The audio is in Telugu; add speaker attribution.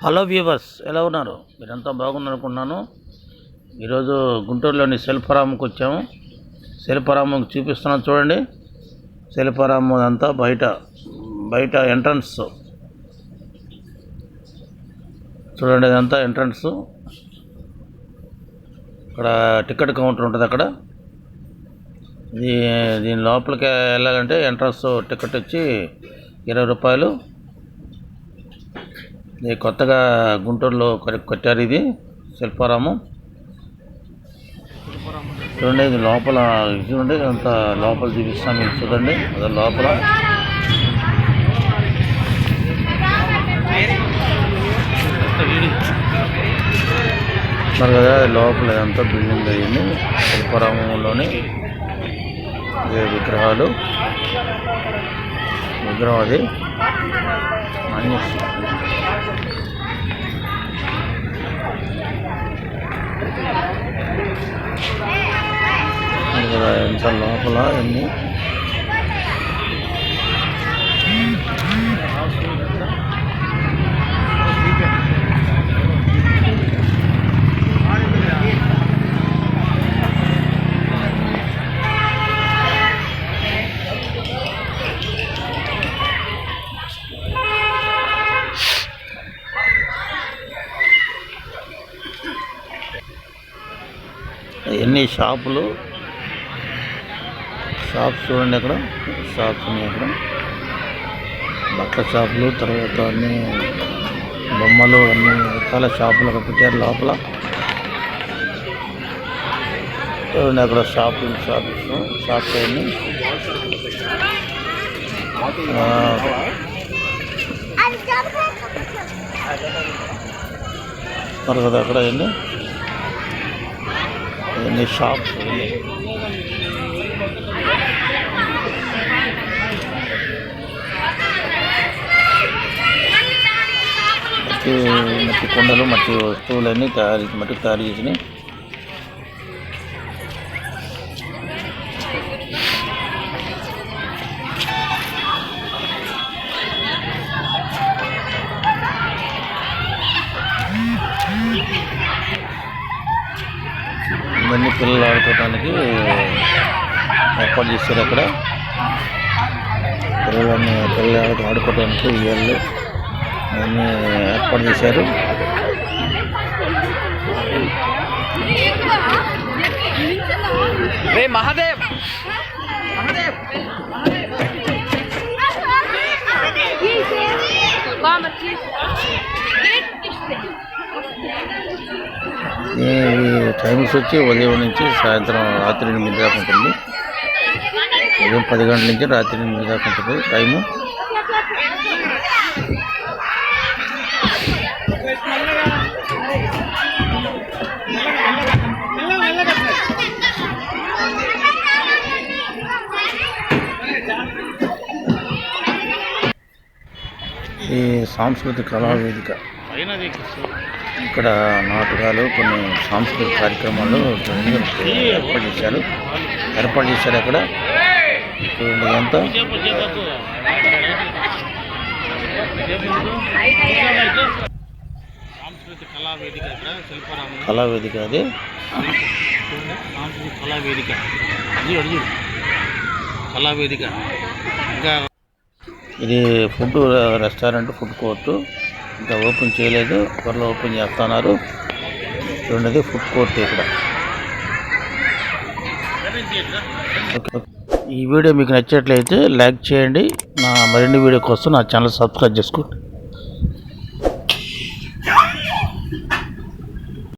Speaker 1: హలో వ్యూవర్స్, ఎలా ఉన్నారు? మీరంతా బాగున్నారు అనుకున్నాను. ఈరోజు గుంటూరులోని శిల్పారామంకి వచ్చాము. శిల్పారామంకి చూపిస్తున్నాను చూడండి. శిల్పారామం అంతా బయట ఎంట్రన్స్ చూడండి. ఇదంతా ఎంట్రన్స్. ఇక్కడ టికెట్ కౌంటర్ ఉంటుంది. అక్కడ దీని లోపలికి వెళ్ళాలంటే ఎంట్రన్స్ టికెట్ వచ్చి 20 రూపాయలు. ఇది కొత్తగా గుంటూరులో కట్టారు. ఇది శిల్పారామం చూడండి. ఇది లోపల చూడండి. అంత లోపల చూపిస్తాను మీకు చూడండి. అదే లోపల కదా, లోపల ఇదంతా బిల్డింగ్ అయ్యింది. శిల్పారామంలోని విగ్రహం అది అన్ని ఎంత లోపల ఎన్ని షాప్స్ చూడండి. అక్కడ షాప్స్ ఉన్నాయి. అక్కడ బట్టల షాపులు, తర్వాత అన్ని బొమ్మలు, అన్ని రకాల షాపులు అక్కడ పెట్టారు లోపల చూడండి. అక్కడ షాప్స్ అన్ని మరి కదా. అక్కడ ఎన్ని షాప్స్ మట్టి కుండలు, మట్టి వస్తువులన్నీ మట్టికి తయారు చేసినాయి. ఇవన్నీ పిల్లలు ఆడుకోవడానికి ఏర్పాటు చేశారు. అక్కడ పిల్లలు ఆడుకోవడానికి ఇళ్ళు అవన్నీ ఏర్పాటు చేశారు. మహాదేవ్ టైమింగ్స్ వచ్చి ఉదయం నుంచి సాయంత్రం రాత్రి 8 దాకా ఉంటుంది. ఉదయం 10 గంటల నుంచి రాత్రి 8 దాకా ఉంటుంది టైము. ఈ సాంస్కృతిక కళా వేదిక, ఇక్కడ నాటకాలు, కొన్ని సాంస్కృతిక కార్యక్రమాలు ఏర్పాటు చేశారు. అక్కడ ఇదంతా కళావేదిక. అది కళావేదిక. ఇంకా ఇది ఫుడ్ రెస్టారెంట్, ఫుడ్ కోర్టు. ఇంకా ఓపెన్ చేయలేదు, త్వరలో ఓపెన్ చేస్తున్నారు. చూడండి, ఫుడ్ కోర్ట్ ఇక్కడ. ఈ వీడియో మీకు నచ్చినట్లయితే లైక్ చేయండి. నా మరిన్ని వీడియో కోసం నా ఛానల్ సబ్స్క్రైబ్ చేసుకోండి.